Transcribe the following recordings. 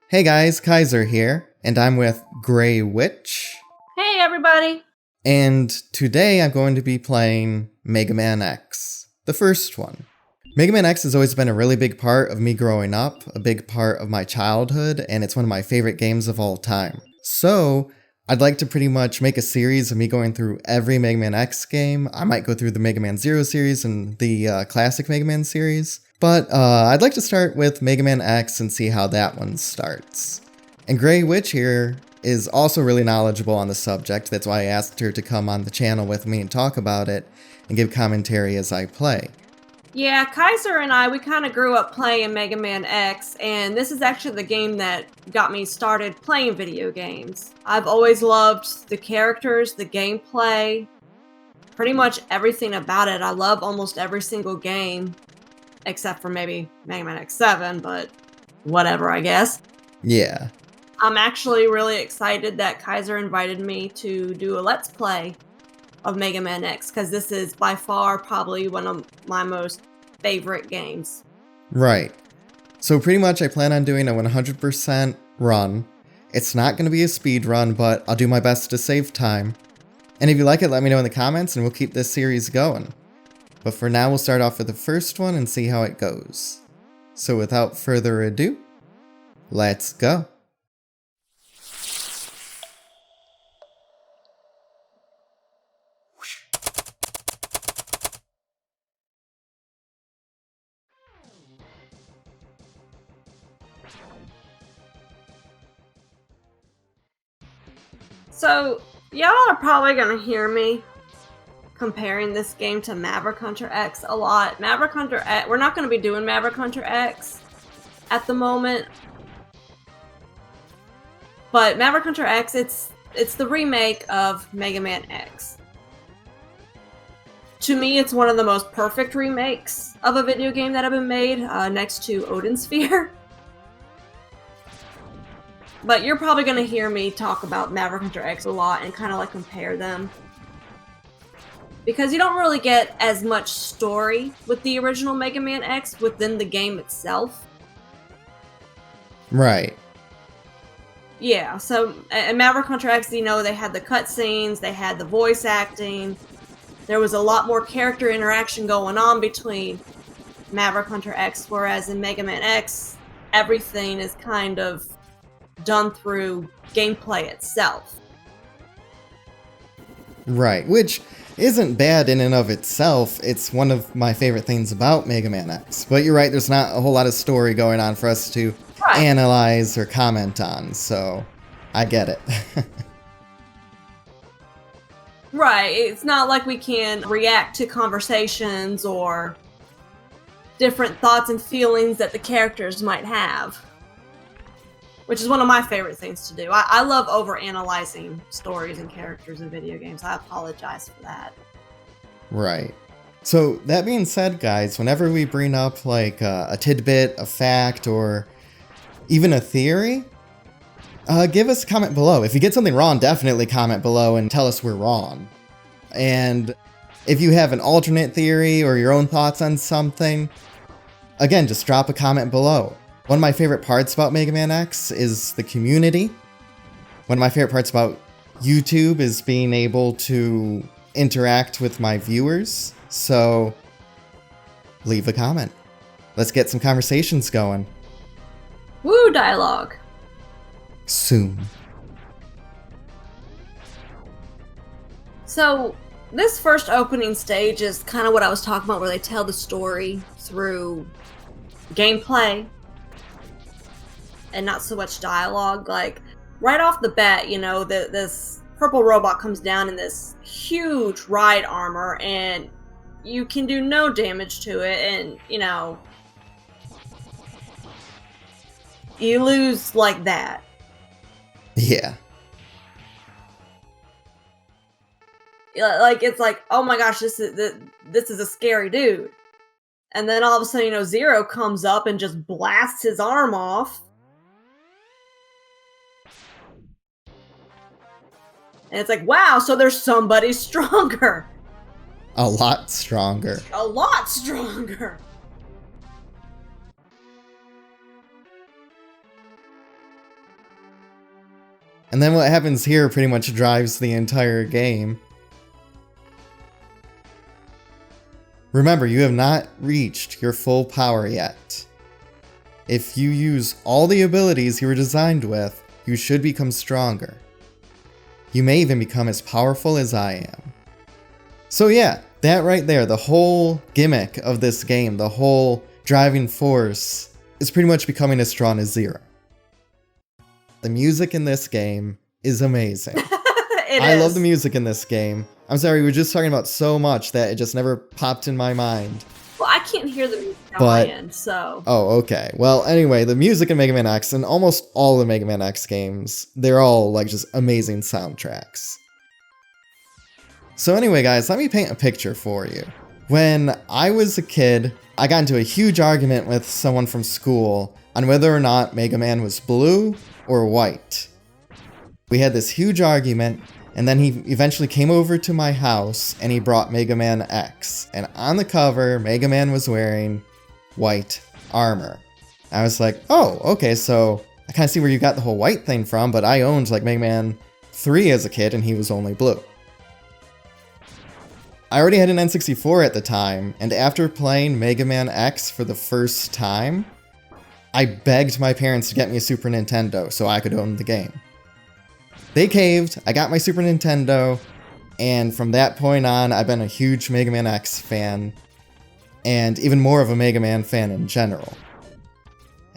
Hey guys, Kaiser here, and I'm with Grey Witch. Hey everybody! And today I'm going to be playing Megaman X, the first one. Megaman X has always been a really big part of me growing up, a big part of my childhood, and it's one of my favorite games of all time. So, I'd like to pretty much make a series of me going through every Megaman X game. I might go through the Mega Man Zero series and the classic Mega Man series. But I'd like to start with Mega Man X and see how that one starts. And Grey Witch here is also really knowledgeable on the subject. That's why I asked her to come on the channel with me and talk about it and give commentary as I play. Yeah, Kaiser and I, we kind of grew up playing Mega Man X, and this is actually the game that got me started playing video games. I've always loved the characters, the gameplay, pretty much everything about it. I love almost every single game, except for maybe Mega Man X7, but whatever, I guess. Yeah. I'm actually really excited that Kaiser invited me to do a Let's Play of Mega Man X, because this is by far probably one of my most favorite games. Right. So pretty much I plan on doing a 100% run. It's not going to be a speed run, but I'll do my best to save time. And if you like it, let me know in the comments and we'll keep this series going. But for now, we'll start off with the first one and see how it goes. So without further ado, let's go. So, y'all are probably gonna hear me comparing this game to Maverick Hunter X a lot. Maverick Hunter X, we're not gonna be doing Maverick Hunter X at the moment. But Maverick Hunter X, it's the remake of Mega Man X. To me, it's one of the most perfect remakes of a video game that have been made, next to Odin Sphere. But you're probably going to hear me talk about Maverick Hunter X a lot and kind of like compare them. Because you don't really get as much story with the original Mega Man X within the game itself. Right. Yeah, so in Maverick Hunter X, you know, they had the cutscenes, they had the voice acting. There was a lot more character interaction going on between Maverick Hunter X, whereas in Mega Man X, everything is kind of done through gameplay itself. Right, which isn't bad in and of itself. It's one of my favorite things about Mega Man X. But you're right, there's not a whole lot of story going on for us to analyze or comment on, so I get it. Right, it's not like we can react to conversations or different thoughts and feelings that the characters might have. Which is one of my favorite things to do. I love overanalyzing stories and characters in video games. I apologize for that. Right. So, that being said, guys, whenever we bring up like a tidbit, a fact, or even a theory, give us a comment below. If you get something wrong, definitely comment below and tell us we're wrong. And if you have an alternate theory or your own thoughts on something, again, just drop a comment below. One of my favorite parts about Mega Man X is the community. One of my favorite parts about YouTube is being able to interact with my viewers. So, leave a comment. Let's get some conversations going. Woo, dialogue. Soon. So, this first opening stage is kind of what I was talking about, where they tell the story through gameplay and not so much dialogue. Like, right off the bat, you know, this purple robot comes down in this huge ride armor, and you can do no damage to it, and, you know, you lose like that. Yeah. Like, it's like, oh my gosh, this is a scary dude. And then all of a sudden, you know, Zero comes up and just blasts his arm off. And it's like, wow, so there's somebody stronger. A lot stronger. A lot stronger. And then what happens here pretty much drives the entire game. Remember, you have not reached your full power yet. If you use all the abilities you were designed with, you should become stronger. You may even become as powerful as I am. So yeah, that right there, the whole gimmick of this game, the whole driving force, is pretty much becoming as strong as Zero. The music in this game is amazing. I love the music in this game. I'm sorry, we were just talking about so much that it just never popped in my mind. Well, I can't hear the music on my end, so... Oh, okay. Well, anyway, the music in Mega Man X and almost all the Mega Man X games, they're all, like, just amazing soundtracks. So anyway, guys, let me paint a picture for you. When I was a kid, I got into a huge argument with someone from school on whether or not Mega Man was blue or white. We had this huge argument, and then he eventually came over to my house and he brought Mega Man X. And on the cover, Mega Man was wearing white armor. I was like, oh, okay, so I kind of see where you got the whole white thing from, but I owned like Mega Man 3 as a kid and he was only blue. I already had an N64 at the time, and after playing Mega Man X for the first time, I begged my parents to get me a Super Nintendo so I could own the game. They caved, I got my Super Nintendo, and from that point on, I've been a huge Mega Man X fan, and even more of a Mega Man fan in general.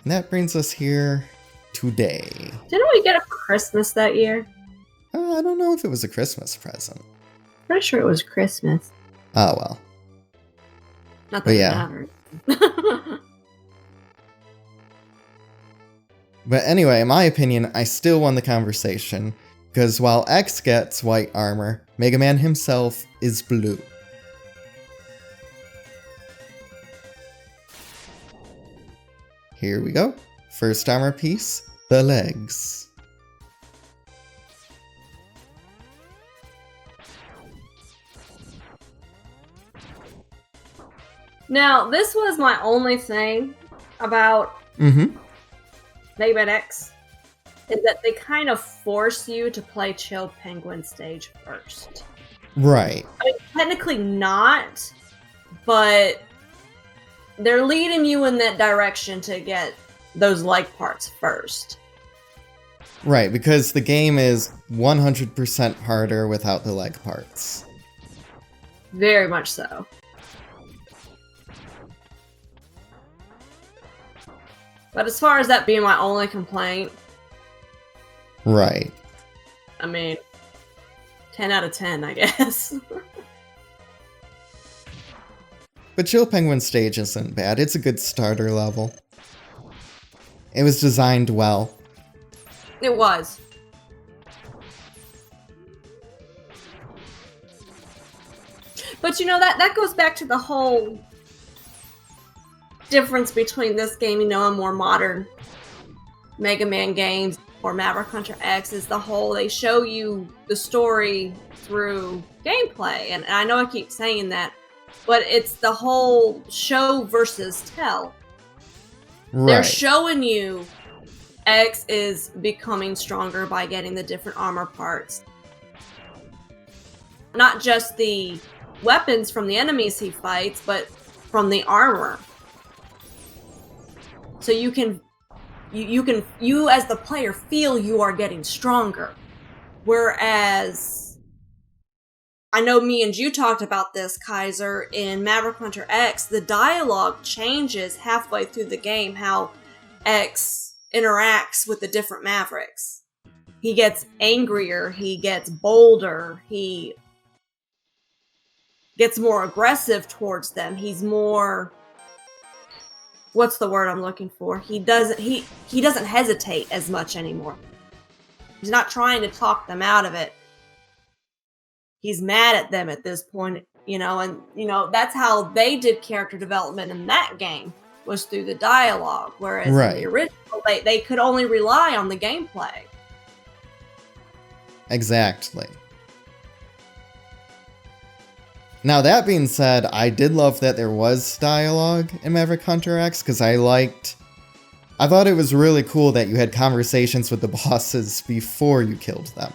And that brings us here today. Didn't we get a Christmas that year? I don't know if it was a Christmas present. Pretty sure it was Christmas. Oh, well. Not that it matters. But anyway, in my opinion, I still won the conversation, because while X gets white armor, Mega Man himself is blue. Here we go. First armor piece, the legs. Now, this was my only thing about Mega Man X, is that they kind of force you to play Chill Penguin stage first. Right. I mean, technically not, but they're leading you in that direction to get those leg parts first. Right, because the game is 100% harder without the leg parts. Very much so. But as far as that being my only complaint... Right. I mean, 10 out of 10, I guess. But Chill Penguin stage isn't bad. It's a good starter level. It was designed well. It was. But you know, that goes back to the whole difference between this game, you know, and more modern Mega Man games or Maverick Hunter X is the whole, they show you the story through gameplay. And I know I keep saying that, but it's the whole show versus tell. Right. They're showing you X is becoming stronger by getting the different armor parts. Not just the weapons from the enemies he fights, but from the armor. So you as the player feel you are getting stronger. Whereas, I know me and you talked about this, Kaiser, in Maverick Hunter X, the dialogue changes halfway through the game, how X interacts with the different Mavericks. He gets angrier, he gets bolder, he gets more aggressive towards them, he's more... What's the word I'm looking for? He doesn't hesitate as much anymore. He's not trying to talk them out of it. He's mad at them at this point, you know, and you know, that's how they did character development in that game, was through the dialogue, whereas in the original they could only rely on the gameplay. Exactly. Now, that being said, I did love that there was dialogue in Maverick Hunter X, because I liked I thought it was really cool that you had conversations with the bosses before you killed them.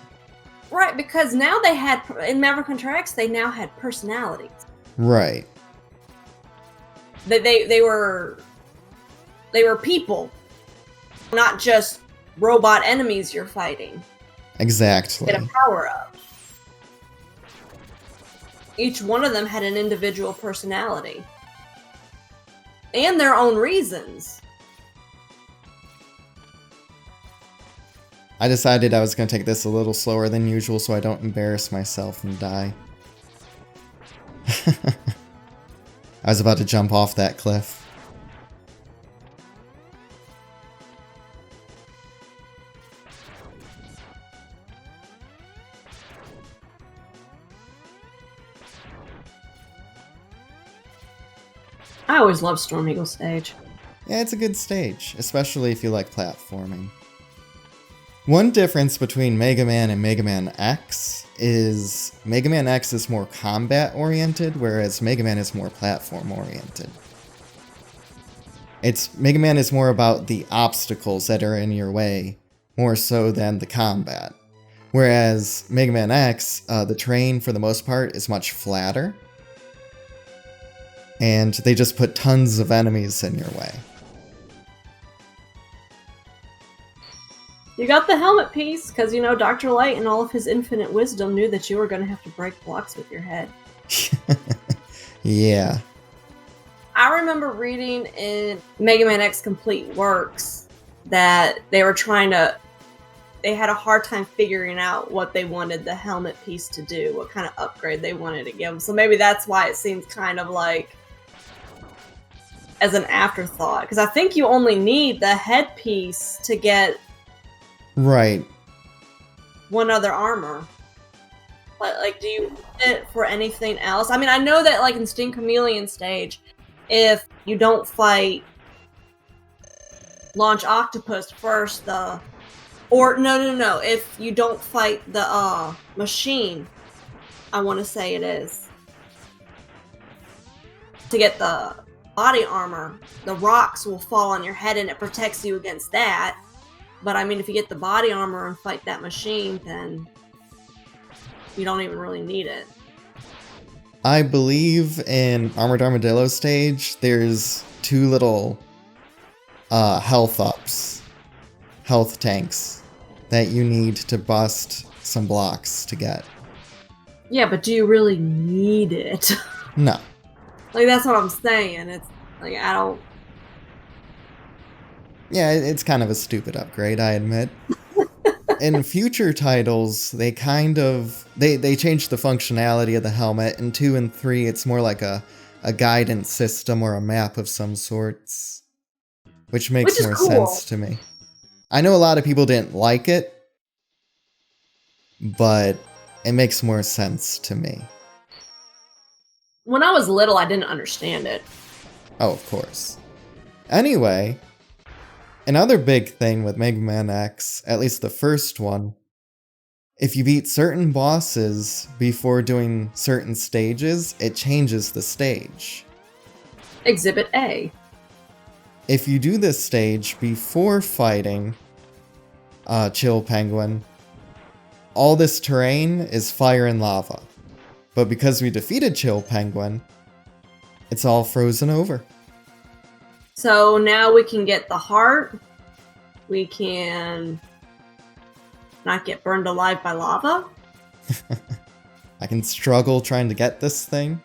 Right, because now they had, in Maverick Contracts, they now had personalities. Right. They were people, not just robot enemies you're fighting. Exactly. Get a power-up. Each one of them had an individual personality. And their own reasons. I decided I was going to take this a little slower than usual so I don't embarrass myself and die. I was about to jump off that cliff. I always loved Storm Eagle stage. Yeah, it's a good stage, especially if you like platforming. One difference between Mega Man and Mega Man X is Mega Man X is more combat-oriented, whereas Mega Man is more platform-oriented. Mega Man is more about the obstacles that are in your way, more so than the combat. Whereas Mega Man X, the terrain for the most part is much flatter, and they just put tons of enemies in your way. You got the helmet piece, because, you know, Dr. Light and all of his infinite wisdom knew that you were going to have to break blocks with your head. Yeah. I remember reading in Mega Man X Complete Works that they had a hard time figuring out what they wanted the helmet piece to do, what kind of upgrade they wanted to give them. So maybe that's why it seems kind of like as an afterthought, because I think you only need the headpiece to get right. one other armor. But, like, do you need it for anything else? I mean, I know that, like, in Sting Chameleon stage, if you don't fight Launch Octopus first, if you don't fight the, machine, I want to say it is, to get the body armor, the rocks will fall on your head and it protects you against that. But, I mean, if you get the body armor and fight that machine, then you don't even really need it. I believe in Armored Armadillo stage, there's 2 little health ups, health tanks, that you need to bust some blocks to get. Yeah, but do you really need it? No. Like, that's what I'm saying. It's, like, I don't... Yeah, it's kind of a stupid upgrade, I admit. In future titles, they kind of... They changed the functionality of the helmet. In 2 and 3, it's more like a guidance system or a map of some sorts. Which makes more sense to me. I know a lot of people didn't like it, but it makes more sense to me. When I was little, I didn't understand it. Oh, of course. Anyway, another big thing with Mega Man X, at least the first one, if you beat certain bosses before doing certain stages, it changes the stage. Exhibit A. If you do this stage before fighting Chill Penguin, all this terrain is fire and lava. But because we defeated Chill Penguin, it's all frozen over. So now we can get the heart. We can not get burned alive by lava. I can struggle trying to get this thing.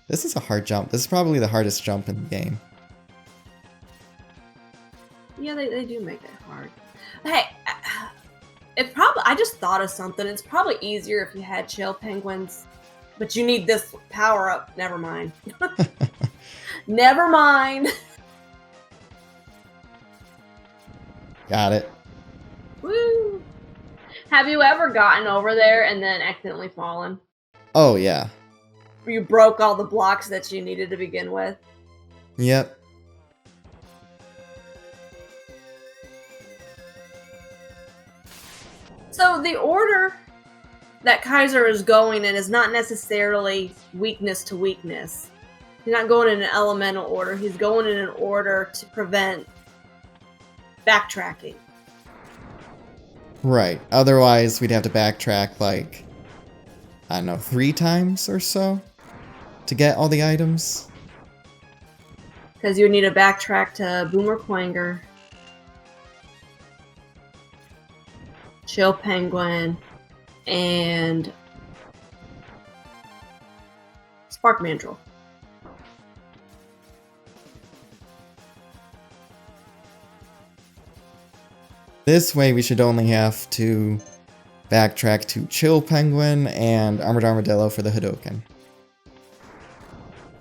This is a hard jump. This is probably the hardest jump in the game. Yeah, they do make it hard. Hey, I just thought of something. It's probably easier if you had Chill Penguins, but you need this power up. Never mind. Never mind. Got it. Woo! Have you ever gotten over there and then accidentally fallen? Oh, yeah. You broke all the blocks that you needed to begin with? Yep. So the order that Kaiser is going in is not necessarily weakness to weakness. He's not going in an elemental order. He's going in an order to prevent backtracking. Right. Otherwise, we'd have to backtrack, like, I don't know, 3 times or so to get all the items. Because you would need to backtrack to Boomer Kuwanger, Chill Penguin, and Spark Mandrill. This way, we should only have to backtrack to Chill Penguin and Armored Armadillo for the Hadouken.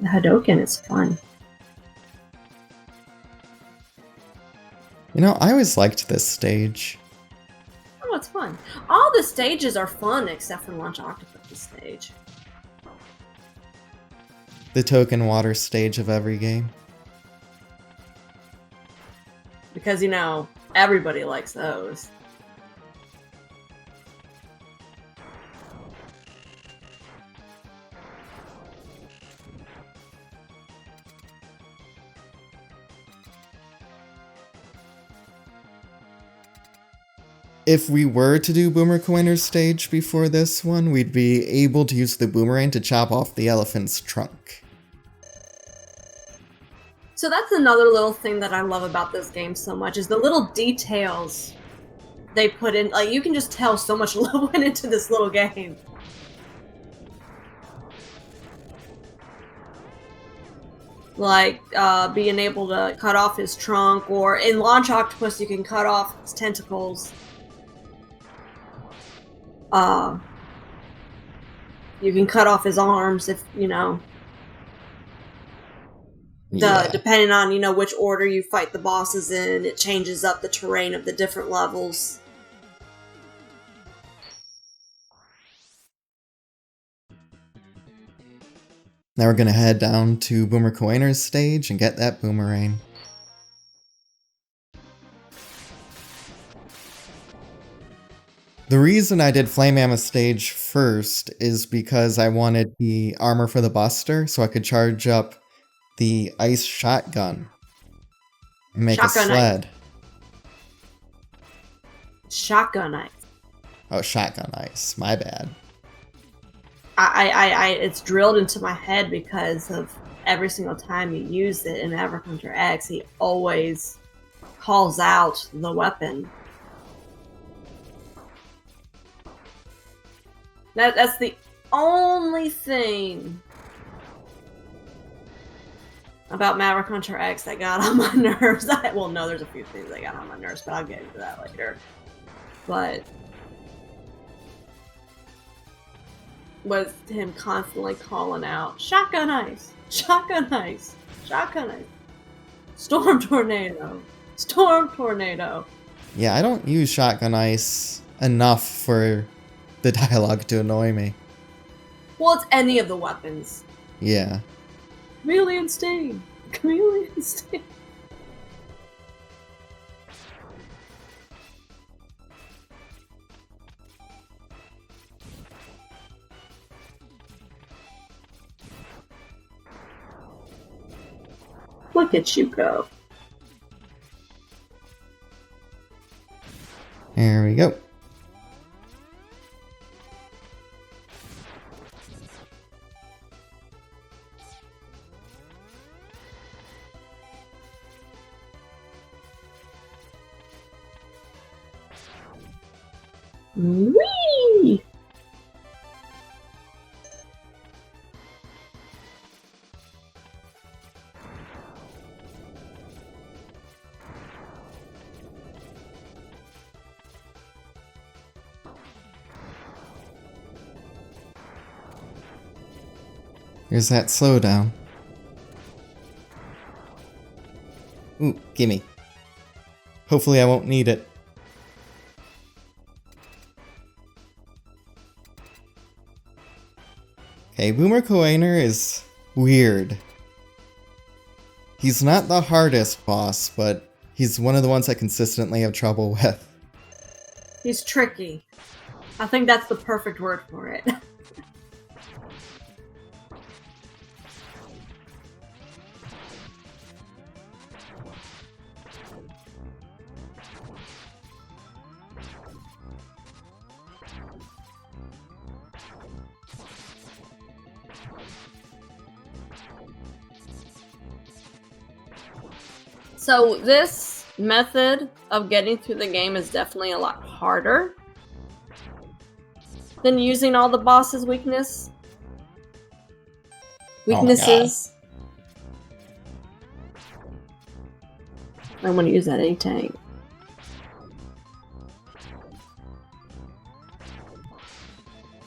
The Hadouken is fun. You know, I always liked this stage. Oh, it's fun. All the stages are fun except for Launch Octopus stage. The token water stage of every game. Because, you know, everybody likes those. If we were to do Boomer Kuwanger's stage before this one, we'd be able to use the boomerang to chop off the elephant's trunk. So that's another little thing that I love about this game so much, is the little details they put in. Like, you can just tell so much love went into this little game. Like, being able to cut off his trunk, or in Launch Octopus you can cut off his tentacles. You can cut off his arms if, you know, depending on, you know, which order you fight the bosses in, it changes up the terrain of the different levels. Now we're gonna head down to Boomer Kuwanger's stage and get that boomerang. The reason I did Flame Mammoth stage first is because I wanted the armor for the Buster so I could charge up the ice shotgun and make Shotgun a sled. Shotgun ice. Oh, shotgun ice. My bad. It's drilled into my head because of every single time you use it in Hunter X, he always calls out the weapon. That's the only thing about Maverick Hunter X that got on my nerves. Well, no, there's a few things that got on my nerves, but I'll get into that later. But was him constantly calling out, shotgun ice, shotgun ice, shotgun ice, storm tornado, storm tornado. Yeah, I don't use shotgun ice enough for the dialogue to annoy me. Well, it's any of the weapons. Yeah. Chameleon stain, chameleon stain. Look at you go. There we go. Whee! Here's that slowdown. Ooh, gimme. Hopefully I won't need it. Okay, Boomer Kuwanger is weird. He's not the hardest boss, but he's one of the ones I consistently have trouble with. He's tricky. I think that's the perfect word for it. So this method of getting through the game is definitely a lot harder than using all the boss's weaknesses. I want to use that any tank.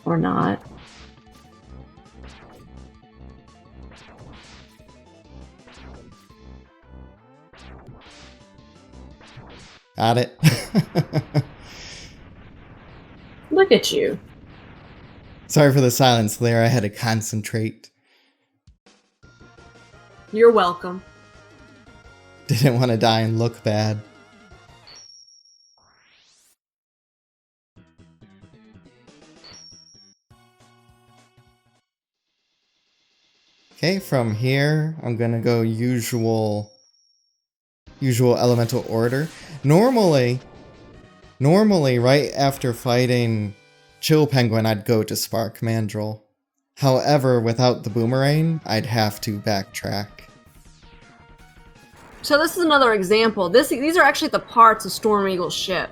Or not. Got it. Look at you. Sorry for the silence there. I had to concentrate. You're welcome. Didn't want to die and look bad. Okay, from here, I'm gonna go usual elemental order. Normally, right after fighting Chill Penguin, I'd go to Spark Mandrill. However, without the boomerang, I'd have to backtrack. So this is another example. These are actually the parts of Storm Eagle's ship.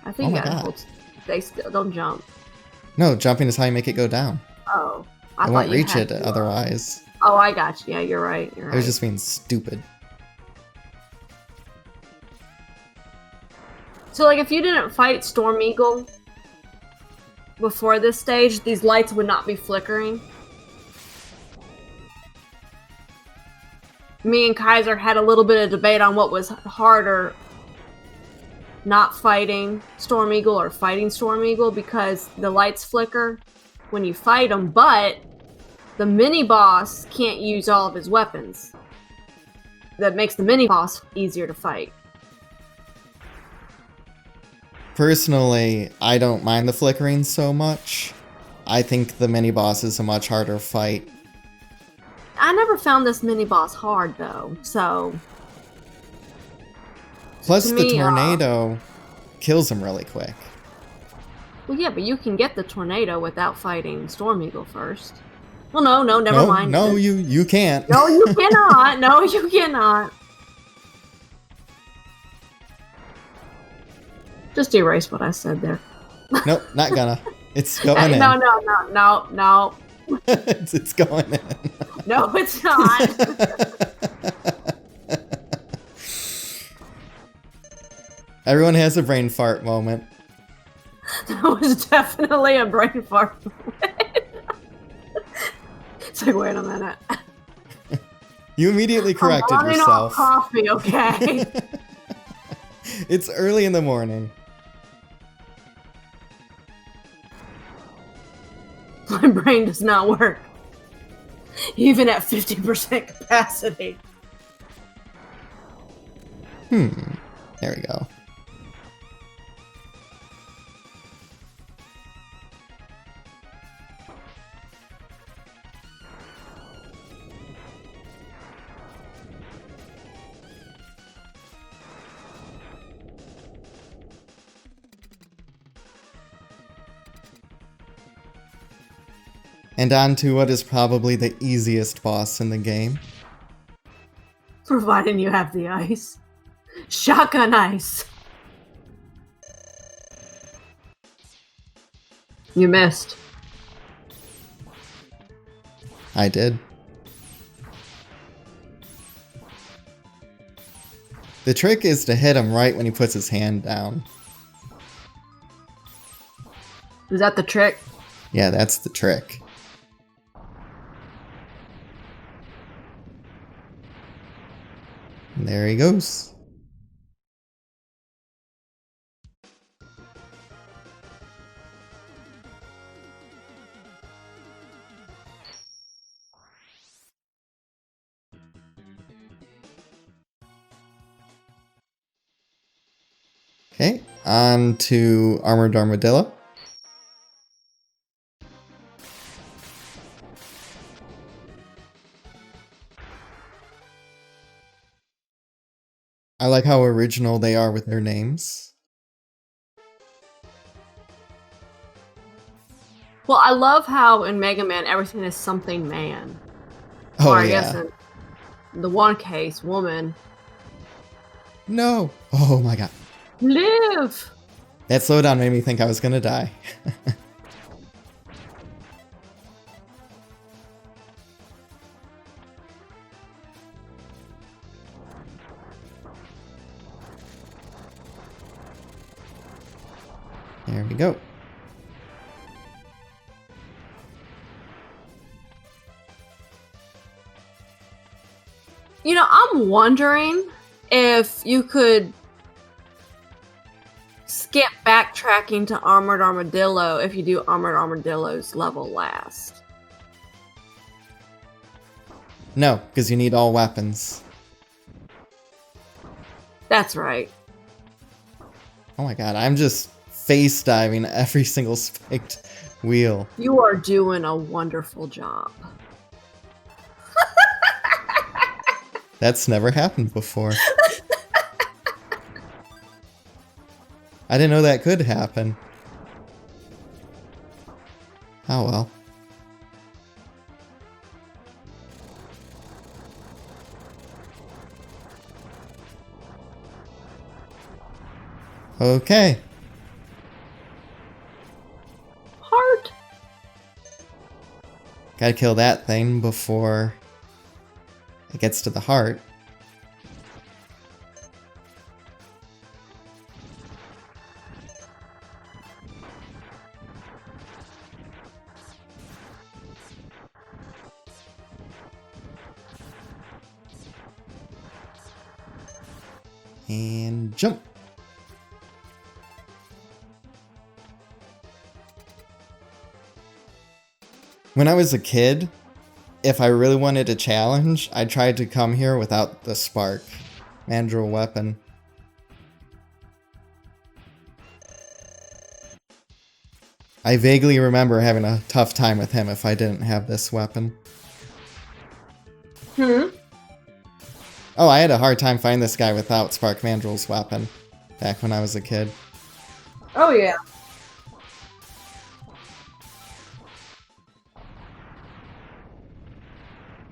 I think they still don't jump. No, jumping is how you make it go down. Oh, I won't reach it otherwise. Oh, I got you. Yeah, you're right. I was just being stupid. So, like, if you didn't fight Storm Eagle before this stage, these lights would not be flickering. Me and Kaiser had a little bit of debate on what was harder, not fighting Storm Eagle or fighting Storm Eagle, because the lights flicker when you fight them, but the mini-boss can't use all of his weapons. That makes the mini-boss easier to fight. Personally, I don't mind the flickering so much. I think the mini-boss is a much harder fight. I never found this mini-boss hard, though, so... Plus, the tornado kills him really quick. Well, yeah, but you can get the tornado without fighting Storm Eagle first. Well, no, never mind. No, you can't. No, you cannot. No, you cannot. Just erase what I said there. Nope, not gonna. It's going in. No. It's going in. No, it's not. Everyone has a brain fart moment. That was definitely a brain fart moment. It's like, wait a minute. You immediately corrected yourself. Coffee, okay? It's early in the morning. My brain does not work. Even at 50% capacity. There we go. And on to what is probably the easiest boss in the game. Providing you have the ice. Shotgun ice. You missed. I did. The trick is to hit him right when he puts his hand down. Is that the trick? Yeah, that's the trick. And there he goes. Okay, on to Armored Armadillo. I like how original they are with their names. Well, I love how in Mega Man everything is something man. Oh, or I yeah. guess in the one case, woman. No. Oh, my God. Live! That slowdown made me think I was gonna die. There we go. You know, I'm wondering if you could skip backtracking to Armored Armadillo if you do Armored Armadillo's level last. No, because you need all weapons. That's right. Oh my God, I'm just face diving every single spiked wheel. You are doing a wonderful job. That's never happened before. I didn't know that could happen. Oh well. Okay. Heart. Gotta kill that thing before it gets to the heart. And jump. When I was a kid, if I really wanted a challenge, I tried to come here without the spark. Mandrill weapon. I vaguely remember having a tough time with him if I didn't have this weapon. Oh, I had a hard time finding this guy without Spark Mandrill's weapon back when I was a kid. Oh, yeah.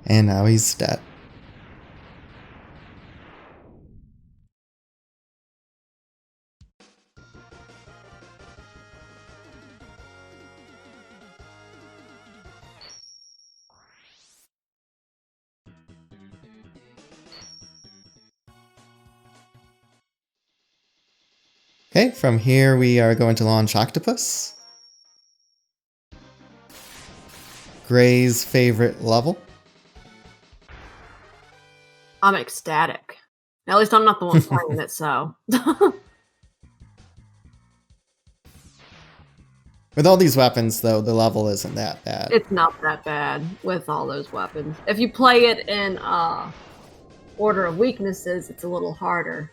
And now he's dead. Okay, from here we are going to launch Octopus. Gray's favorite level. I'm ecstatic. At least I'm not the one playing it, so. With all these weapons, though, the level isn't that bad. It's not that bad with all those weapons. If you play it in order of weaknesses, it's a little harder.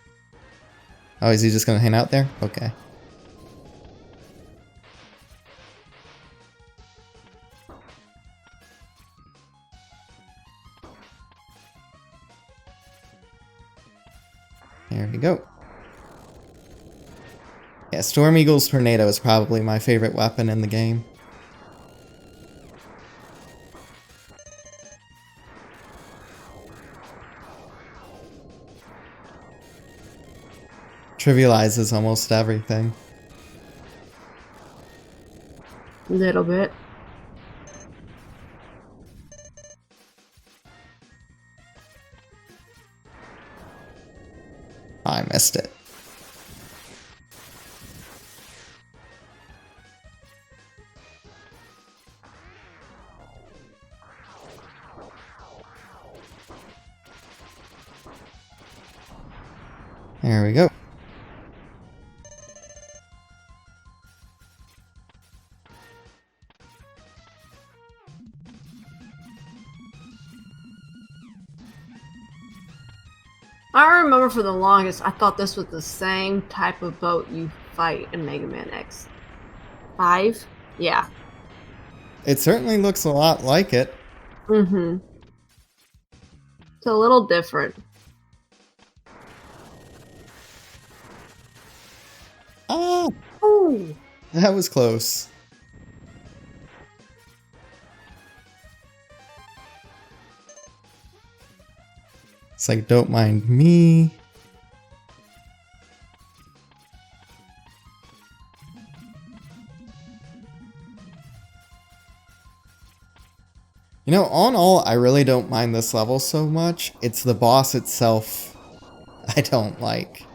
Oh, is he just gonna hang out there? Okay. There we go. Yeah, Storm Eagle's Tornado is probably my favorite weapon in the game. Trivializes almost everything. Little bit. I missed it. There we go. I remember for the longest, I thought this was the same type of boat you fight in Mega Man X5. Yeah. It certainly looks a lot like it. Mm-hmm. It's a little different. Ah! Ooh. That was close. It's like, don't mind me. You know, all in all, I really don't mind this level so much. It's the boss itself I don't like.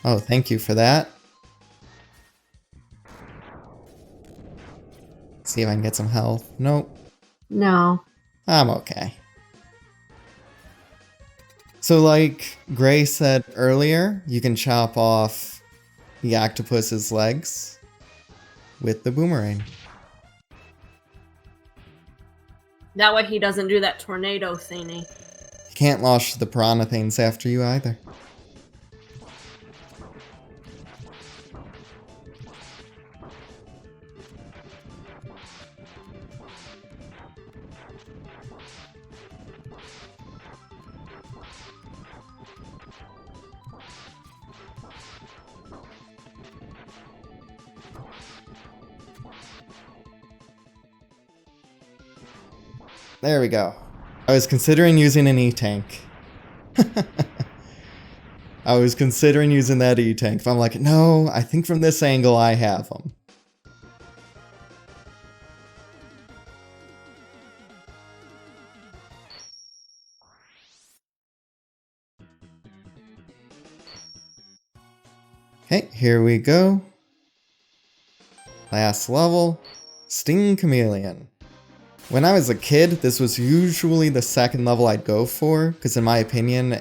Oh, thank you for that. See if I can get some health. Nope. No. I'm okay. So like Gray said earlier, you can chop off the octopus's legs with the boomerang. That way he doesn't do that tornado thingy. You can't launch the piranha things after you either. There we go. I was considering using an E-tank. I was considering using that E-tank, but I'm like, no, I think from this angle I have them. Okay, here we go. Last level, Sting Chameleon. When I was a kid, this was usually the second level I'd go for, because in my opinion,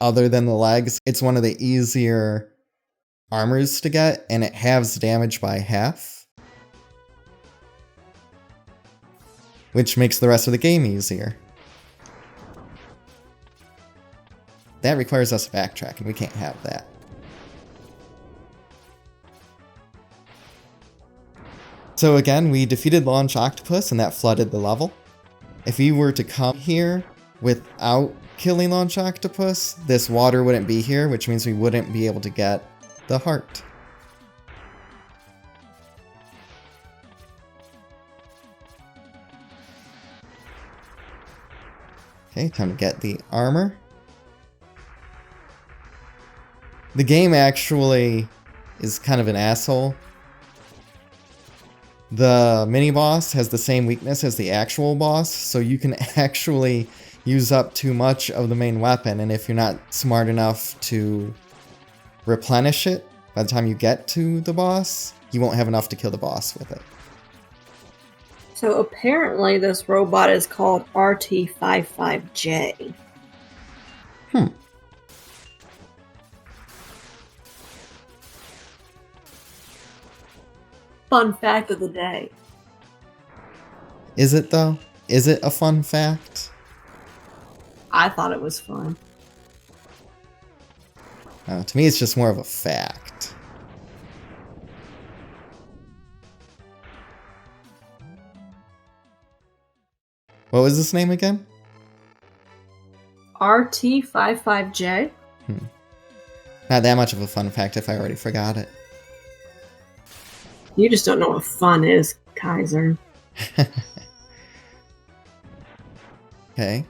other than the legs, it's one of the easier armors to get, and it halves damage by half. Which makes the rest of the game easier. That requires us to backtrack, and we can't have that. So again, we defeated Launch Octopus and that flooded the level. If we were to come here without killing Launch Octopus, this water wouldn't be here, which means we wouldn't be able to get the heart. Okay, time to get the armor. The game actually is kind of an asshole. The mini-boss has the same weakness as the actual boss, so you can actually use up too much of the main weapon, and if you're not smart enough to replenish it by the time you get to the boss, you won't have enough to kill the boss with it. So apparently this robot is called RT55J. Fun fact of the day. Is it though? Is it a fun fact? I thought it was fun. To me, it's just more of a fact. What was this name again? RT55J? Not that much of a fun fact if I already forgot it. You just don't know what fun is, Kaiser. Okay.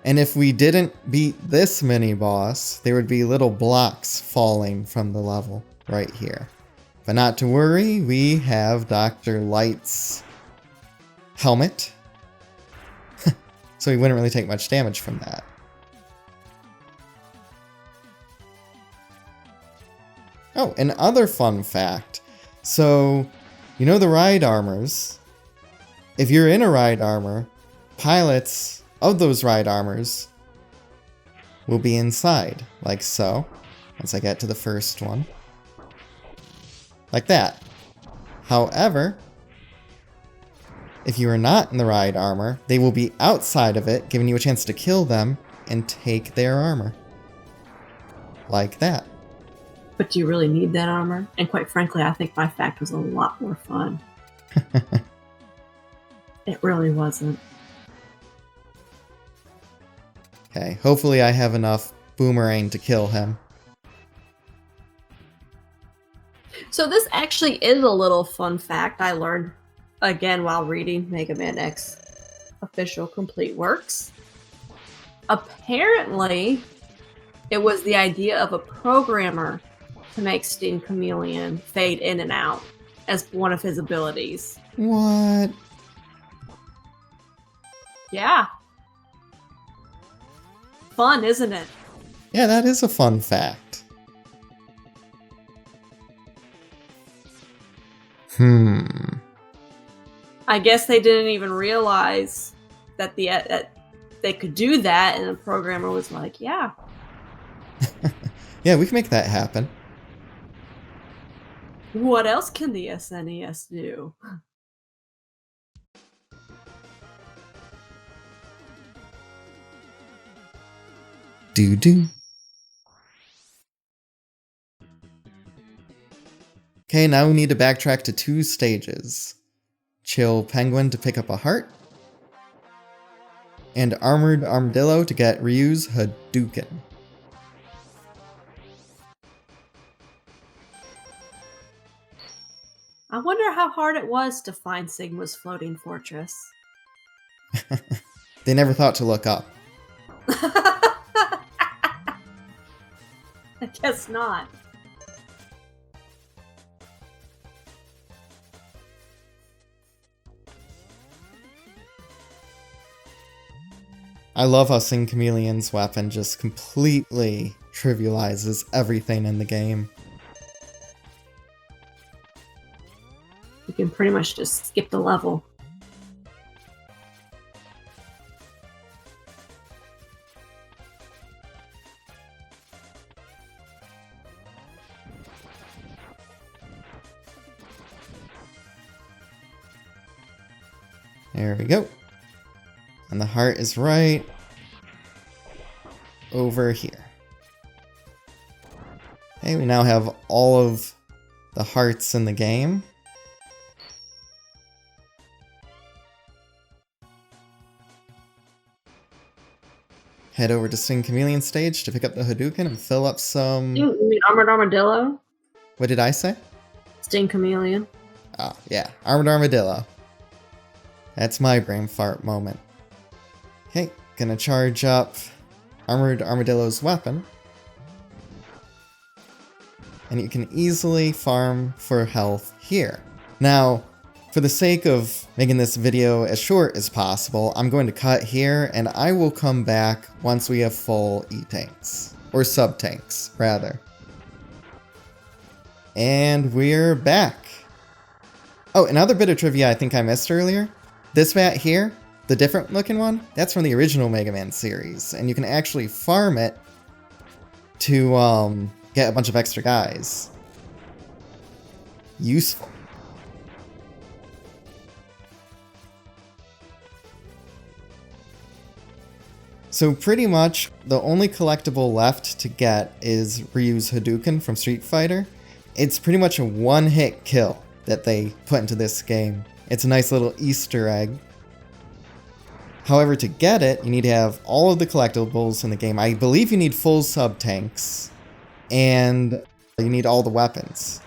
And if we didn't beat this mini-boss, there would be little blocks falling from the level right here. But not to worry, we have Dr. Light's helmet. So he wouldn't really take much damage from that. Oh, another fun fact. So, you know the ride armors? If you're in a ride armor, pilots of those ride armors will be inside, like so. Once I get to the first one. Like that. However, if you are not in the ride armor, they will be outside of it, giving you a chance to kill them and take their armor. Like that. But do you really need that armor? And quite frankly, I think my fact was a lot more fun. It really wasn't. Okay, hopefully I have enough boomerang to kill him. So this actually is a little fun fact I learned again while reading Mega Man X official complete works. Apparently, it was the idea of a programmer to make Sting Chameleon fade in and out as one of his abilities. What? Yeah. Fun, isn't it? Yeah, that is a fun fact. I guess they didn't even realize that that they could do that, and the programmer was like, yeah. Yeah, we can make that happen. What else can the SNES do? Do-do. Okay, now we need to backtrack to 2 stages. Chill Penguin to pick up a heart, and Armored Armadillo to get Ryu's Hadouken. I wonder how hard it was to find Sigma's floating fortress. They never thought to look up. I guess not. I love how Sting Chameleon's weapon just completely trivializes everything in the game. You can pretty much just skip the level. There we go. And the heart is right over here. Okay, we now have all of the hearts in the game. Head over to Sting Chameleon stage to pick up the Hadouken and fill up some... You mean Armored Armadillo? What did I say? Sting Chameleon. Oh, yeah. Armored Armadillo. That's my brain fart moment. Okay, gonna charge up Armored Armadillo's weapon. And you can easily farm for health here. Now, for the sake of making this video as short as possible, I'm going to cut here, and I will come back once we have full E-tanks. Or sub-tanks, rather. And we're back. Oh, another bit of trivia I think I missed earlier. This bat here, the different looking one, that's from the original Mega Man series, and you can actually farm it to get a bunch of extra guys. Useful. So pretty much, the only collectible left to get is Ryu's Hadouken from Street Fighter. It's pretty much a one-hit kill that they put into this game. It's a nice little Easter egg. However, to get it, you need to have all of the collectibles in the game. I believe you need full sub-tanks, and you need all the weapons.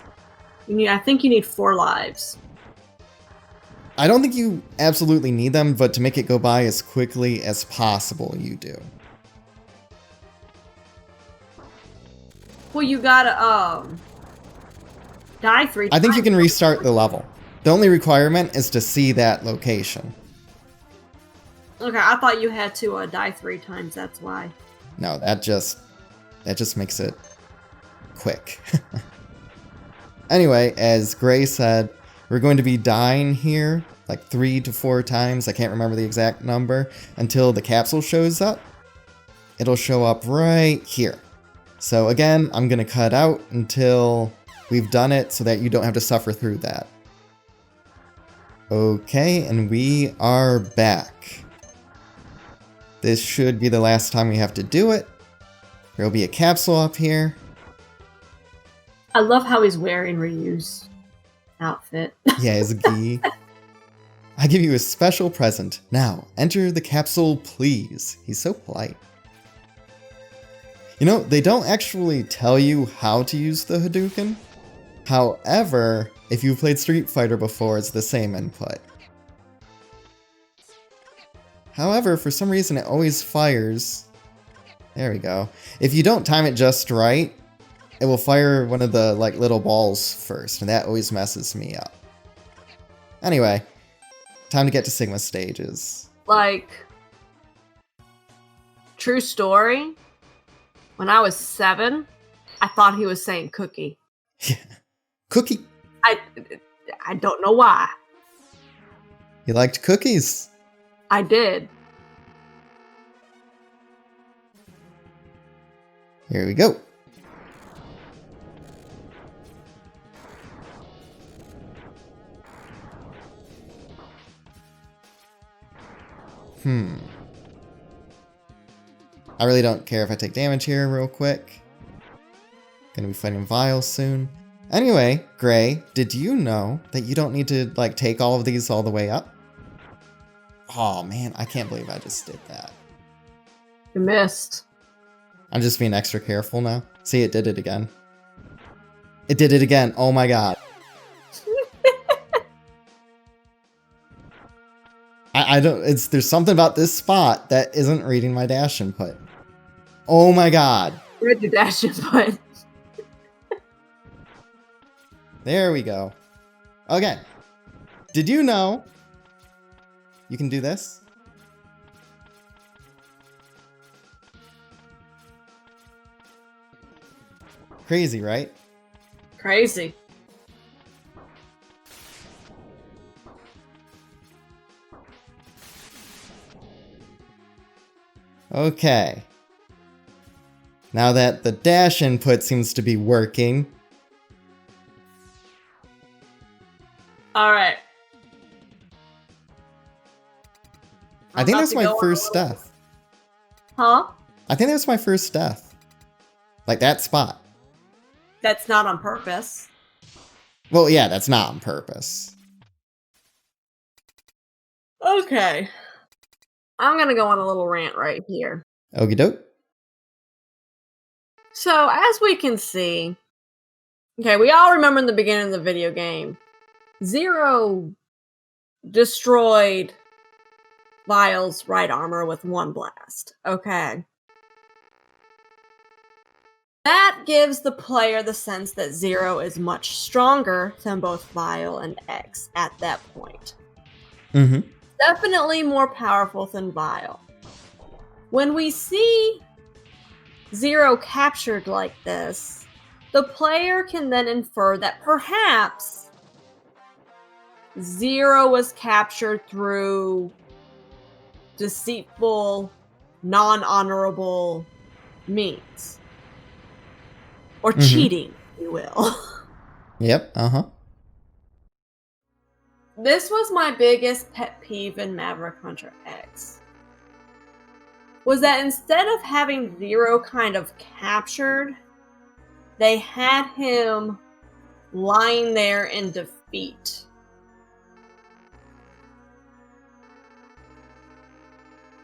I think you need 4 lives. I don't think you absolutely need them, but to make it go by as quickly as possible, you do. Well, you gotta, die 3 times. I think you can restart the level. The only requirement is to see that location. Okay, I thought you had to, die 3 times, that's why. No, that just makes it quick. Anyway, as Gray said, we're going to be dying here like 3 to 4 times, I can't remember the exact number, until the capsule shows up. It'll show up right here. So again, I'm going to cut out until we've done it so that you don't have to suffer through that. Okay, and we are back. This should be the last time we have to do it. There'll be a capsule up here. I love how he's wearing Ryu's outfit. Yeah, his gi. I give you a special present. Now, enter the capsule, please. He's so polite. You know, they don't actually tell you how to use the Hadouken. However, if you've played Street Fighter before, it's the same input. However, for some reason it always fires. There we go. If you don't time it just right, it will fire one of the like little balls first, and that always messes me up. Anyway, time to get to Sigma stages. Like, true story, when I was 7, I thought he was saying cookie. Yeah. Cookie. I don't know why. You liked cookies. I did. Here we go. I really don't care if I take damage here real quick. Gonna be fighting Vile soon. Anyway, Gray, did you know that you don't need to like take all of these all the way up? Oh man, I can't believe I just did that. You missed. I'm just being extra careful now. See, it did it again. It did it again. Oh my god. I don't, there's something about this spot that isn't reading my dash input. Oh my god. Read your dash input. There we go. Okay. Did you know you can do this? Crazy, right? Crazy. Okay. Now that the dash input seems to be working. Alright. I think that's my first death. Huh? I think that's my first death. Like that spot. That's not on purpose. Well, yeah, that's not on purpose. Okay. I'm gonna go on a little rant right here. Okie doke. So, as we can see, okay, we all remember in the beginning of the video game, Zero destroyed Vile's right armor with one blast. Okay. That gives the player the sense that Zero is much stronger than both Vile and X at that point. Mm-hmm. Definitely more powerful than Vile. When we see Zero captured like this, the player can then infer that perhaps Zero was captured through deceitful, non-honorable means. Or cheating, if you will. Yep, uh-huh. This was my biggest pet peeve in Maverick Hunter X. Was that instead of having Zero kind of captured, they had him lying there in defeat.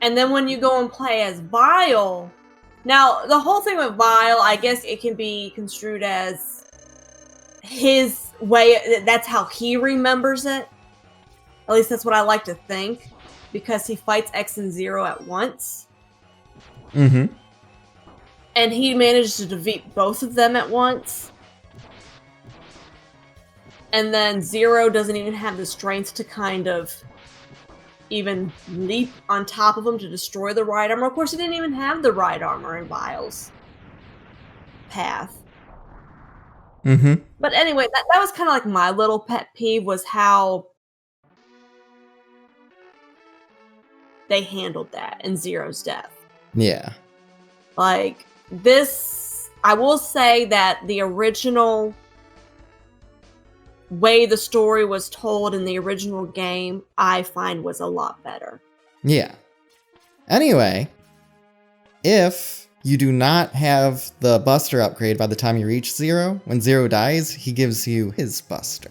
And then when you go and play as Vile, now the whole thing with Vile, I guess it can be construed as his way, that's how he remembers it. At least that's what I like to think, because he fights X and Zero at once. Mm-hmm. And he managed to defeat both of them at once. And then Zero doesn't even have the strength to kind of even leap on top of him to destroy the right armor. Of course, he didn't even have the right armor in Vile's path. Mm-hmm. But anyway, that was kind of like my little pet peeve, was how they handled that in Zero's death. Yeah. Like, this, I will say that the original way the story was told in the original game, I find was a lot better. Yeah. Anyway, if you do not have the Buster upgrade by the time you reach Zero, when Zero dies, he gives you his Buster.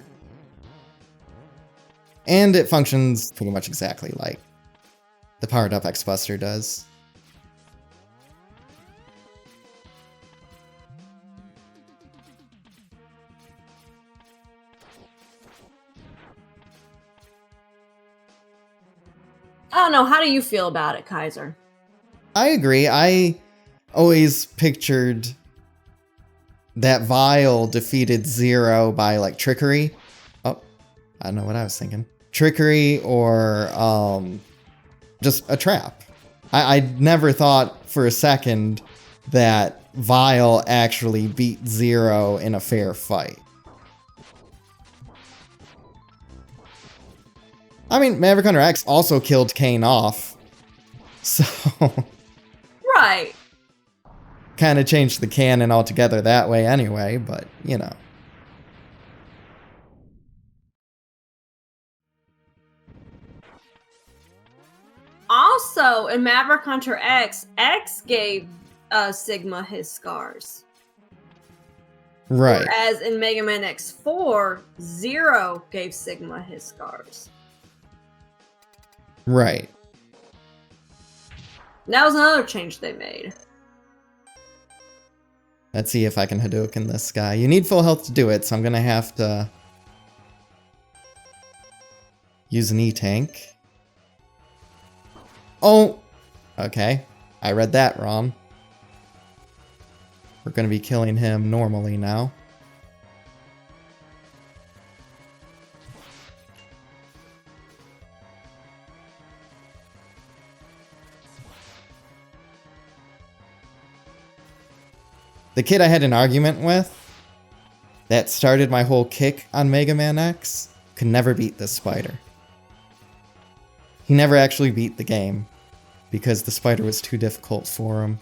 And it functions pretty much exactly like the powered up X Buster does. I don't know. How do you feel about it, Kaiser? I agree. I always pictured that Vile defeated Zero by, like, trickery. Oh, I don't know what I was thinking. Trickery or just a trap. I never thought for a second that Vile actually beat Zero in a fair fight. I mean, Maverick Hunter X also killed Kane off. So... Right. kind of changed the canon altogether that way anyway, but, you know. Also, in Maverick Hunter X, X gave Sigma his scars. Right. Whereas in Mega Man X4, Zero gave Sigma his scars. Right. That was another change they made. Let's see if I can Hadouken this guy. You need full health to do it, so I'm gonna have to use an E-Tank. Oh! Okay. I read that wrong. We're gonna be killing him normally now. The kid I had an argument with that started my whole kick on Mega Man X could never beat this spider. He never actually beat the game because the spider was too difficult for him.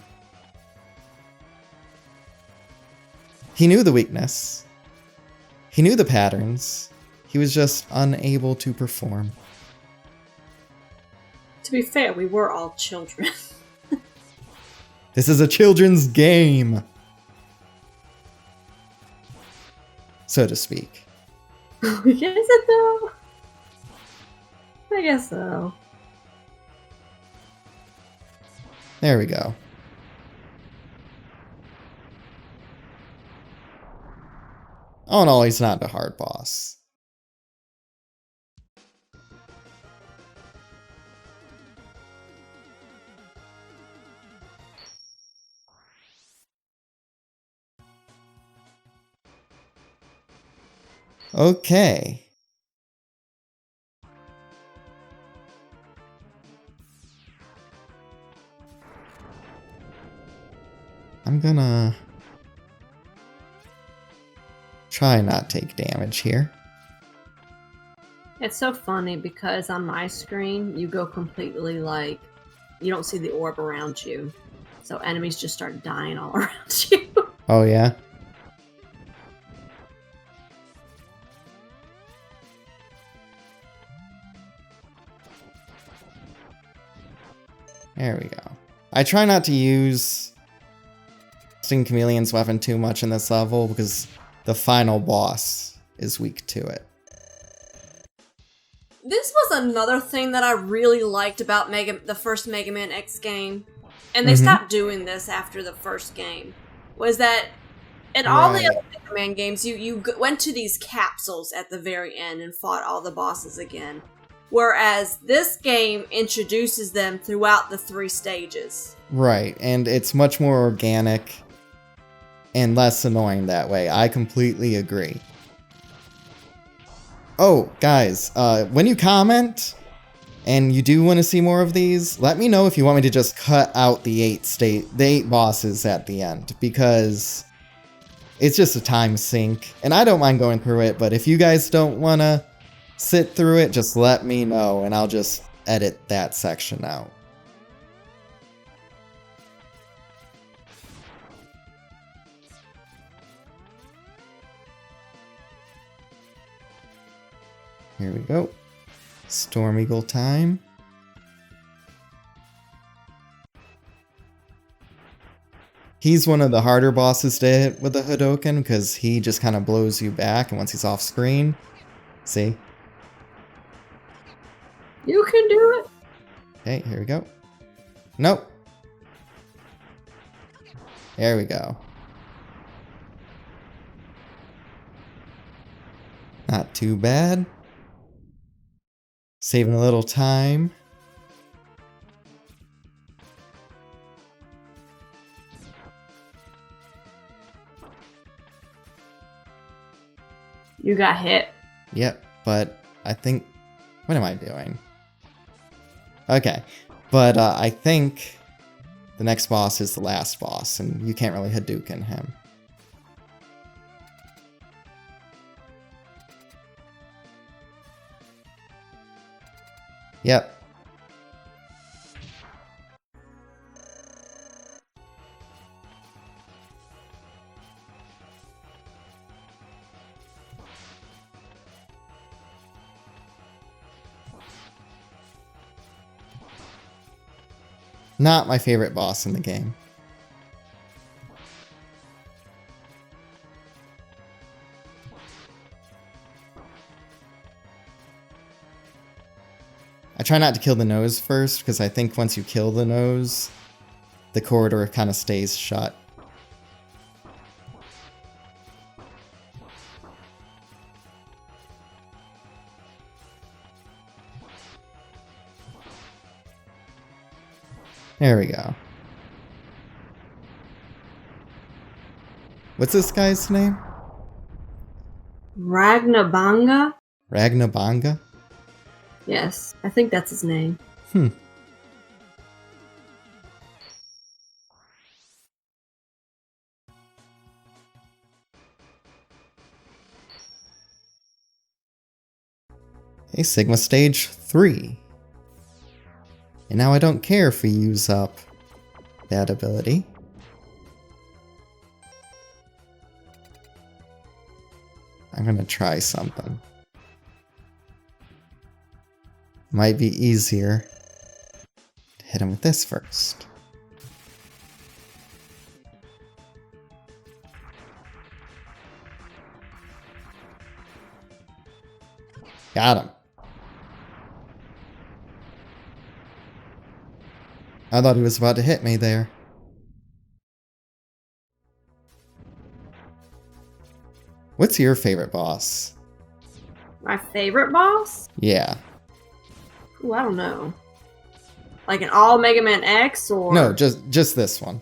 He knew the weakness. He knew the patterns. He was just unable to perform. To be fair, we were all children. This is a children's game, so to speak. Is it though? I guess so. There we go. Oh no, he's not a hard boss. Okay. I'm gonna try not take damage here. It's so funny because on my screen, you go completely like, you don't see the orb around you. So enemies just start dying all around you. Oh yeah? There we go. I try not to use Chameleon's weapon too much in this level because the final boss is weak to it. This was another thing that I really liked about the first Mega Man X game, and they stopped doing this after the first game, was that in all the other Mega Man games, you went to these capsules at the very end and fought all the bosses again. Whereas this game introduces them throughout the 3 stages. Right, and it's much more organic and less annoying that way. I completely agree. Oh, guys, when you comment and you do want to see more of these, let me know if you want me to just cut out the 8 bosses at the end, because it's just a time sink, and I don't mind going through it, but if you guys don't want to sit through it, just let me know, and I'll just edit that section out. Here we go. Storm Eagle time. He's one of the harder bosses to hit with the Hadouken because he just kind of blows you back, and once he's off screen, see? You can do it. Okay, here we go. Nope. There we go. Not too bad. Saving a little time. You got hit. Yep, but I think... What am I doing? Okay, but I think the next boss is the last boss, and you can't really Hadouken him. Yep. Not my favorite boss in the game. I try not to kill the nose first, because I think once you kill the nose, the corridor kind of stays shut. There we go. What's this guy's name? Ragnabanga? Ragnabanga? Yes, I think that's his name. Okay, Sigma Stage 3. And now I don't care if we use up that ability. I'm gonna try something. Might be easier to hit him with this first. Got him. I thought he was about to hit me there. What's your favorite boss? My favorite boss? Yeah. Ooh, I don't know. Like an all Mega Man X or No, just this one.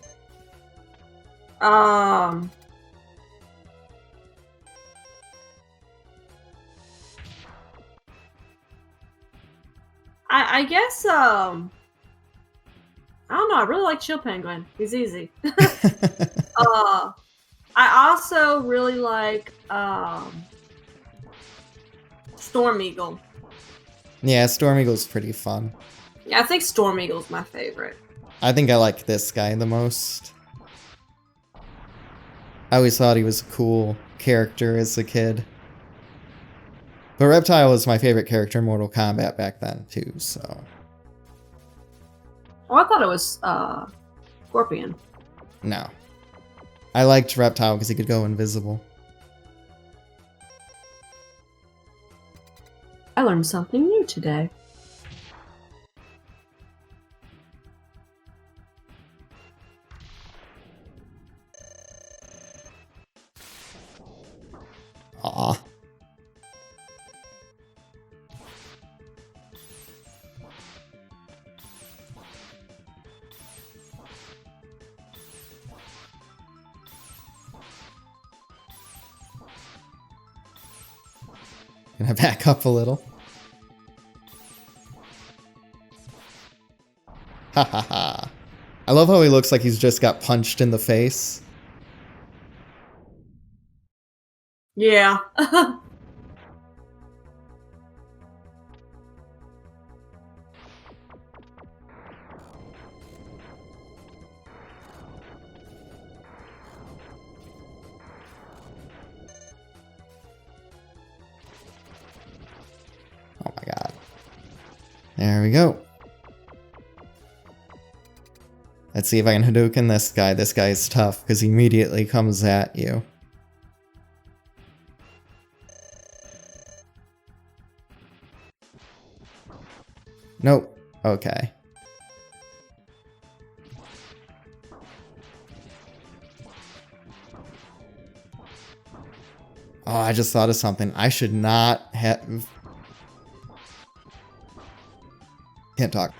I guess I don't know, I really like Chill Penguin. He's easy. I also really like Storm Eagle. Yeah, Storm Eagle's pretty fun. Yeah, I think Storm Eagle's my favorite. I think I like this guy the most. I always thought he was a cool character as a kid. But Reptile was my favorite character in Mortal Kombat back then, too, so... Oh, I thought it was Scorpion. No. I liked Reptile because he could go invisible. I learned something new today. Aw. Gonna back up a little. Ha ha ha. I love how he looks like he's just got punched in the face. Yeah. Oh my god. There we go. Let's see if I can Hadouken this guy. This guy's tough because he immediately comes at you. Nope. Okay. Oh, I just thought of something. I should not have... Can't talk.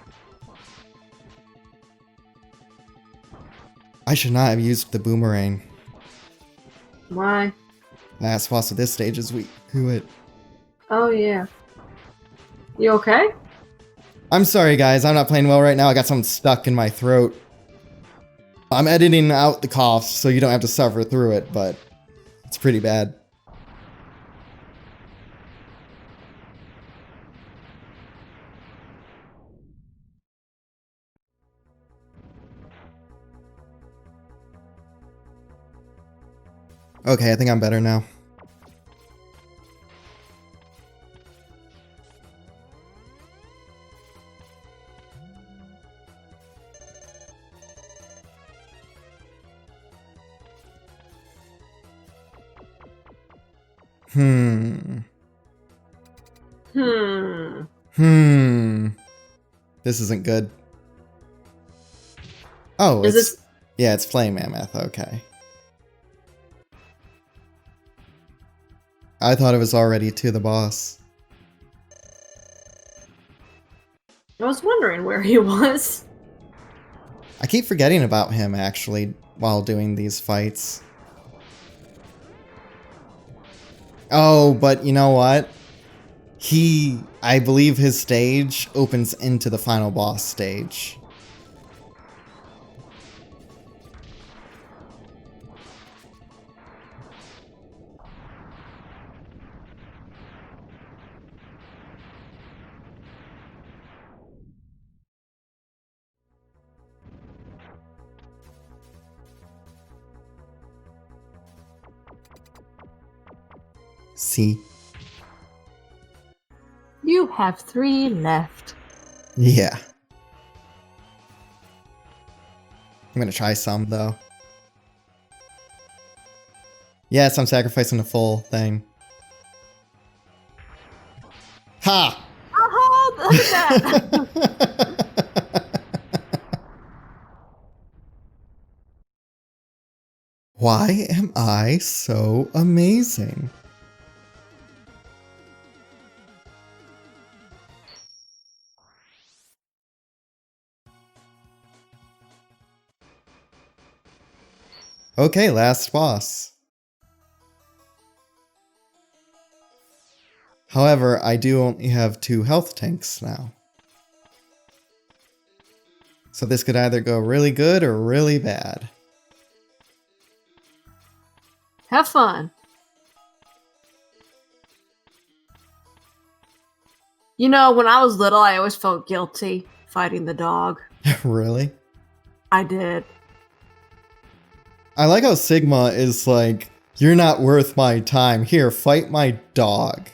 I should not have used the boomerang. Why? Last boss of this stage is weak to it. Oh, yeah. You okay? I'm sorry, guys. I'm not playing well right now. I got something stuck in my throat. I'm editing out the coughs so you don't have to suffer through it, but it's pretty bad. Okay, I think I'm better now. This isn't good. Oh, yeah, it's playing Mammoth. Okay. I thought it was already to the boss. I was wondering where he was. I keep forgetting about him, actually, while doing these fights. Oh, but you know what? I believe his stage opens into the final boss stage. See? You have 3 left. Yeah. I'm gonna try some, though. Yes, I'm sacrificing the full thing. Ha! Oh, look at that! Why am I so amazing? Okay, last boss. However, I do only have 2 health tanks now. So this could either go really good or really bad. Have fun. You know, when I was little, I always felt guilty fighting the dog. Really? I did. I like how Sigma is like, you're not worth my time. Here, fight my dog.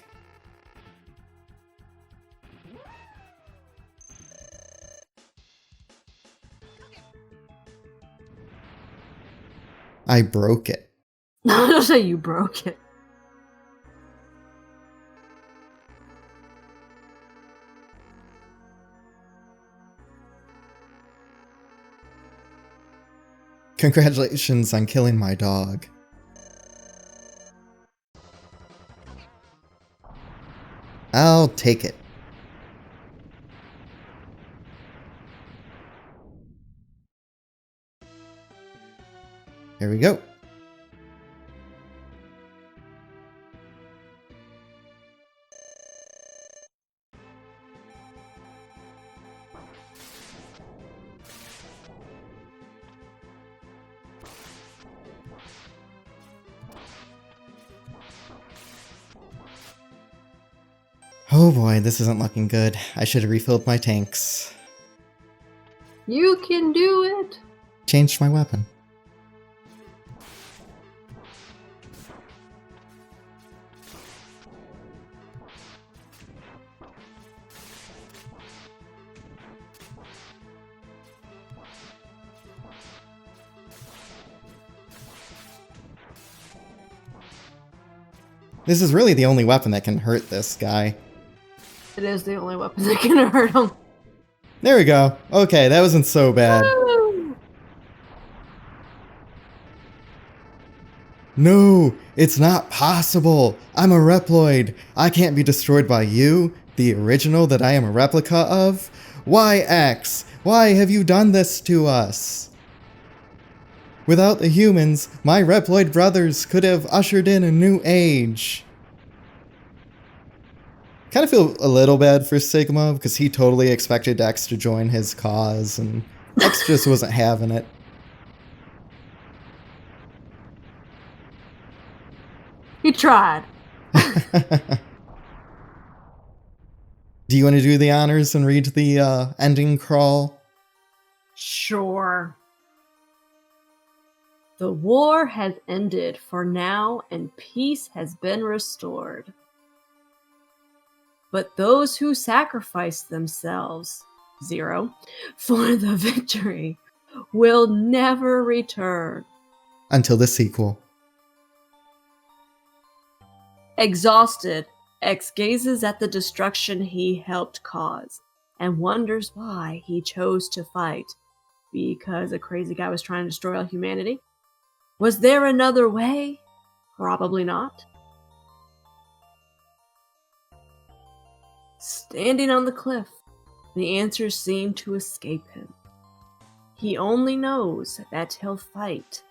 I broke it. Don't say you broke it. Congratulations on killing my dog. I'll take it. Here we go. Oh boy, this isn't looking good. I should have refilled my tanks. You can do it. Changed my weapon. This is really the only weapon that can hurt this guy. It is the only weapon that can hurt him. There we go. Okay, that wasn't so bad. Woo! No, it's not possible. I'm a Reploid. I can't be destroyed by you, the original that I am a replica of. Why, X? Why have you done this to us? Without the humans, my Reploid brothers could have ushered in a new age. Kind of feel a little bad for Sigma because he totally expected X to join his cause and X just wasn't having it. He tried. Do you want to do the honors and read the ending crawl? Sure. The war has ended for now and peace has been restored. But those who sacrificed themselves, 0, for the victory will never return. Until the sequel. Exhausted, X gazes at the destruction he helped cause and wonders why he chose to fight. Because a crazy guy was trying to destroy all humanity? Was there another way? Probably not. Standing on the cliff, the answers seem to escape him. He only knows that he'll fight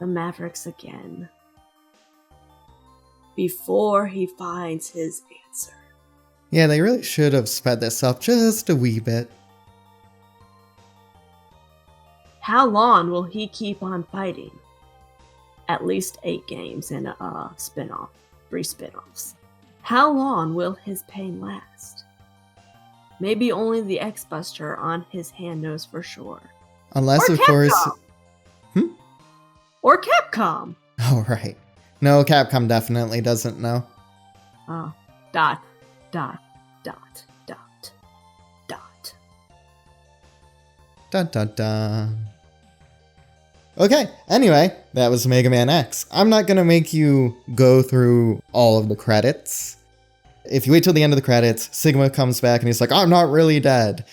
the Mavericks again before he finds his answer. Yeah, they really should have sped this up just a wee bit. How long will he keep on fighting? At least 8 games and a spin-off. 3 spin-offs. How long will his pain last? Maybe only the X-Buster on his hand knows for sure. Unless, or of Capcom. course... Or Capcom. Oh, right. No, Capcom definitely doesn't know. Dot. Dun, dun, dun. Okay, anyway, that was Mega Man X. I'm not gonna make you go through all of the credits. If you wait till the end of the credits, Sigma comes back and he's like, I'm not really dead.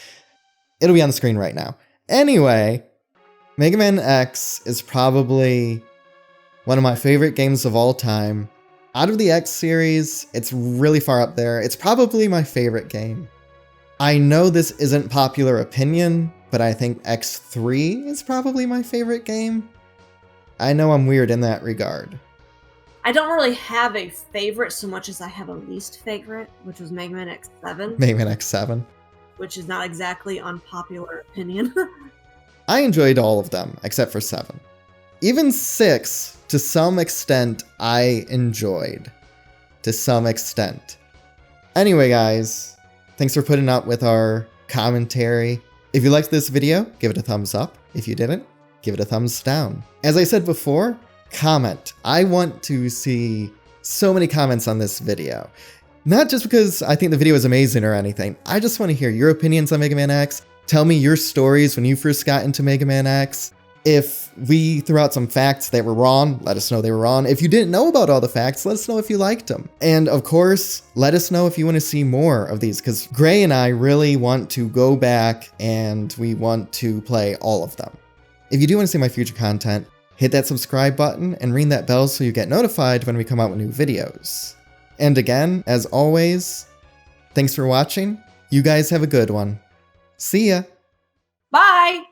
It'll be on the screen right now. Anyway, Mega Man X is probably one of my favorite games of all time. Out of the X series, it's really far up there. It's probably my favorite game. I know this isn't popular opinion, but I think X3 is probably my favorite game. I know I'm weird in that regard. I don't really have a favorite so much as I have a least favorite, which was Mega Man X7. Mega Man X7. Which is not exactly unpopular opinion. I enjoyed all of them, except for 7. Even 6, to some extent, I enjoyed. To some extent. Anyway, guys, thanks for putting up with our commentary. If you liked this video, give it a thumbs up. If you didn't, give it a thumbs down. As I said before, comment. I want to see so many comments on this video. Not just because I think the video is amazing or anything. I just want to hear your opinions on Mega Man X. Tell me your stories when you first got into Mega Man X. If we threw out some facts that were wrong, let us know they were wrong. If you didn't know about all the facts, let us know if you liked them. And of course, let us know if you want to see more of these, because Gray and I really want to go back and we want to play all of them. If you do want to see my future content, hit that subscribe button and ring that bell so you get notified when we come out with new videos. And again, as always, thanks for watching. You guys have a good one. See ya. Bye!